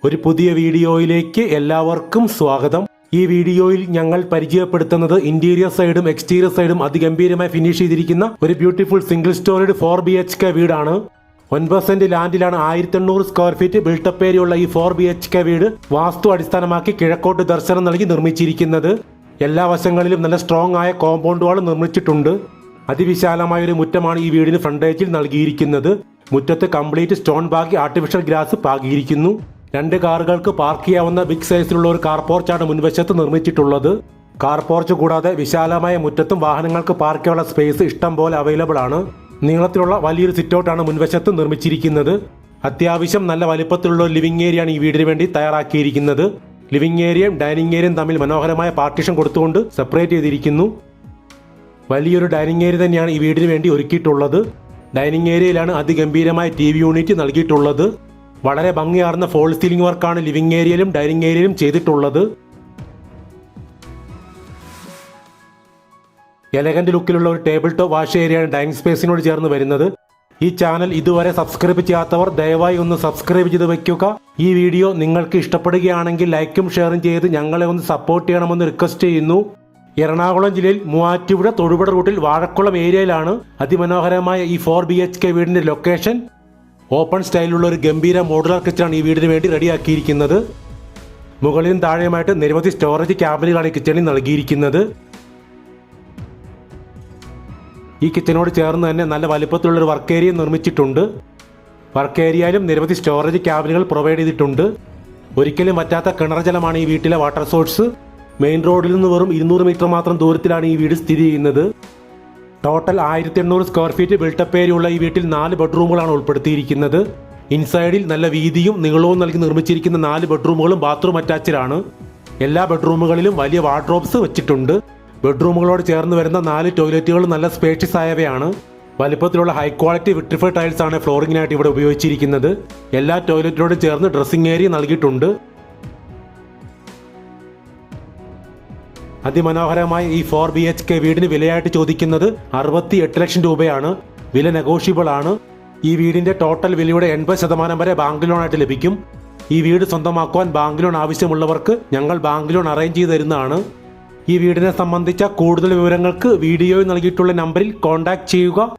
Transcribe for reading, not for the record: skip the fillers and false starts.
ഒരു പുതിയ വീഡിയോയിലേക്ക് എല്ലാവർക്കും സ്വാഗതം. ഈ വീഡിയോയിൽ ഞങ്ങൾ പരിചയപ്പെടുത്തുന്നത് ഇന്റീരിയർ സൈഡും എക്സ്റ്റീരിയർ സൈഡും അതിഗംഭീരമായി ഫിനിഷ് ചെയ്തിരിക്കുന്ന ഒരു ബ്യൂട്ടിഫുൾ സിംഗിൾ സ്റ്റോറിഡ് 4 BHK വീടാണ്. 9 സെന്റ് ലാൻഡിലാണ് 1800 സ്ക്വയർ ഫീറ്റ് ബിൽട്ടപ്പ് ഏരിയയുള്ള ഈ 4 BHK വീട് വാസ്തു അടിസ്ഥാനമാക്കി കിഴക്കോട്ട് ദർശനം നൽകി നിർമ്മിച്ചിരിക്കുന്നത്. എല്ലാ വശങ്ങളിലും നല്ല സ്ട്രോങ് ആയ കോമ്പൗണ്ട് വാൾ നിർമ്മിച്ചിട്ടുണ്ട്. അതിവിശാലമായ ഒരു മുറ്റമാണ് ഈ വീടിന് ഫ്രണ്ടേജിൽ നൽകിയിരിക്കുന്നത്. മുറ്റത്ത് കംപ്ലീറ്റ് സ്റ്റോൺ പാകി ആർട്ടിഫിഷ്യൽ ഗ്രാസ് പാകിയിരിക്കുന്നു. 2 കാറുകൾക്ക് പാർക്ക് ചെയ്യാവുന്ന ബിഗ് സൈസിലുള്ള ഒരു കാർ പോർച്ചാണ് മുൻവശത്ത് നിർമ്മിച്ചിട്ടുള്ളത്. കാർ പോർച്ച് കൂടാതെ വിശാലമായ മുറ്റത്തും വാഹനങ്ങൾക്ക് പാർക്ക് ചെയ്യാനുള്ള സ്പേസ് ഇഷ്ടം പോലെ അവൈലബിൾ ആണ്. നീളത്തിലുള്ള വലിയൊരു സിറ്റൗട്ടാണ് മുൻവശത്ത് നിർമ്മിച്ചിരിക്കുന്നത്. അത്യാവശ്യം നല്ല വലിപ്പത്തിലുള്ള ഒരു ലിവിംഗ് ഏരിയയാണ് ഈ വീടിന് വേണ്ടി തയ്യാറാക്കിയിരിക്കുന്നത്. ലിവിംഗ് ഏരിയയും ഡൈനിങ് ഏരിയയും തമ്മിൽ മനോഹരമായ പാർട്ടീഷൻ കൊടുത്തുകൊണ്ട് സെപ്പറേറ്റ് ചെയ്തിരിക്കുന്നു. വലിയൊരു ഡൈനിങ് ഏരിയ തന്നെയാണ് ഈ വീടിന് വേണ്ടി ഒരുക്കിയിട്ടുള്ളത്. ഡൈനിങ് ഏരിയയിലാണ് അതിഗംഭീരമായ TV യൂണിറ്റ് നൽകിയിട്ടുള്ളത്. വളരെ ഭംഗിയാർന്ന ഫോൾ സീലിംഗ് വർക്കാണ് ലിവിംഗ് ഏരിയയിലും ഡൈനിങ് ഏരിയയിലും ചെയ്തിട്ടുള്ളത്. എലഗന്റ് ലുക്കിലുള്ള ഒരു ടേബിൾ ടോപ്പ് വാഷ് ഏരിയയാണ് ഡൈനിങ് സ്പേസിനോട് ചേർന്ന് വരുന്നത്. ഈ ചാനൽ ഇതുവരെ സബ്സ്ക്രൈബ് ചെയ്യാത്തവർ ദയവായി ഒന്ന് സബ്സ്ക്രൈബ് ചെയ്ത് വയ്ക്കുക. ഈ വീഡിയോ നിങ്ങൾക്ക് ഇഷ്ടപ്പെടുകയാണെങ്കിൽ ലൈക്കും ഷെയറും ചെയ്ത് ഞങ്ങളെ ഒന്ന് സപ്പോർട്ട് ചെയ്യണമെന്ന് റിക്വസ്റ്റ് ചെയ്യുന്നു. എറണാകുളം ജില്ലയിൽ മൂവാറ്റുപുഴ തൊടുപുഴ റൂട്ടിൽ വാഴക്കുളം ഏരിയയിലാണ് അതിമനോഹരമായ ഈ 4 BHK വീടിന്റെ ലൊക്കേഷൻ. ഓപ്പൺ സ്റ്റൈലിലുള്ള ഒരു ഗംഭീര മോഡുലാർ കിച്ചണാണ് ഈ വീടിന് വേണ്ടി റെഡിയാക്കിയിരിക്കുന്നത്. മുകളിലും താഴെയുമായിട്ട് നിരവധി സ്റ്റോറേജ് ക്യാബിനുകളാണ് ഈ കിച്ചണിൽ നൽകിയിരിക്കുന്നത്. ഈ കിച്ചനോട് ചേർന്ന് തന്നെ നല്ല വലിപ്പത്തിലുള്ള ഒരു വർക്ക് ഏരിയ നിർമ്മിച്ചിട്ടുണ്ട്. വർക്ക് ഏരിയയിലും നിരവധി സ്റ്റോറേജ് ക്യാബിനുകൾ പ്രൊവൈഡ് ചെയ്തിട്ടുണ്ട്. ഒരിക്കലും വറ്റാത്ത കിണർ ജലമാണ് ഈ വീട്ടിലെ വാട്ടർ സോഴ്സ്. മെയിൻ റോഡിൽ നിന്ന് വെറും 200 മീറ്റർ മാത്രം ദൂരത്തിലാണ് ഈ വീട് സ്ഥിതി ചെയ്യുന്നത്. ടോട്ടൽ 1800 സ്ക്വയർ ഫീറ്റ് ബിൽട്ടപ്പ് ഏരിയയുള്ള ഈ വീട്ടിൽ 4 ബെഡ്റൂമുകളാണ് ഉൾപ്പെടുത്തിയിരിക്കുന്നത്. ഇൻസൈഡിൽ നല്ല വീതിയും നീളവും നൽകി നിർമ്മിച്ചിരിക്കുന്ന 4 ബെഡ്റൂമുകളും ബാത്റൂം അറ്റാച്ച്ഡാണ്. എല്ലാ ബെഡ്റൂമുകളിലും വലിയ വാർഡ്രോബ്സ് വെച്ചിട്ടുണ്ട്. ബെഡ്റൂമുകളോട് ചേർന്ന് വരുന്ന 4 ടോയ്ലറ്റുകൾ നല്ല സ്പേഷ്യസ് ആയവയാണ്. വലിപ്പത്തിലുള്ള ഹൈ ക്വാളിറ്റി വിട്രിഫൈഡ് ടൈൽസ് ആണ് ഫ്ലോറിങ്ങിനായിട്ട് ഇവിടെ ഉപയോഗിച്ചിരിക്കുന്നത്. എല്ലാ ടോയ്ലറ്റിനോട് ചേർന്ന് ഡ്രസ്സിംഗ് ഏരിയ നൽകിയിട്ടുണ്ട്. അതിമനോഹരമായ ഈ 4 BHK വീടിന് വിലയായിട്ട് ചോദിക്കുന്നത് 68 ലക്ഷം രൂപയാണ്. വില നെഗോഷ്യബിൾ ആണ്. ഈ വീടിന്റെ ടോട്ടൽ വിലയുടെ 80% വരെ ബാങ്ക് ലോൺ ആയിട്ട് ലഭിക്കും. ഈ വീട് സ്വന്തമാക്കുവാൻ ബാങ്ക് ലോൺ ആവശ്യമുള്ളവർക്ക് ഞങ്ങൾ ബാങ്ക് ലോൺ അറേഞ്ച് ചെയ്ത് തരുന്നതാണ്. ഈ വീടിനെ സംബന്ധിച്ച കൂടുതൽ വിവരങ്ങൾക്ക് വീഡിയോയിൽ നൽകിയിട്ടുള്ള നമ്പറിൽ കോൺടാക്ട് ചെയ്യുക.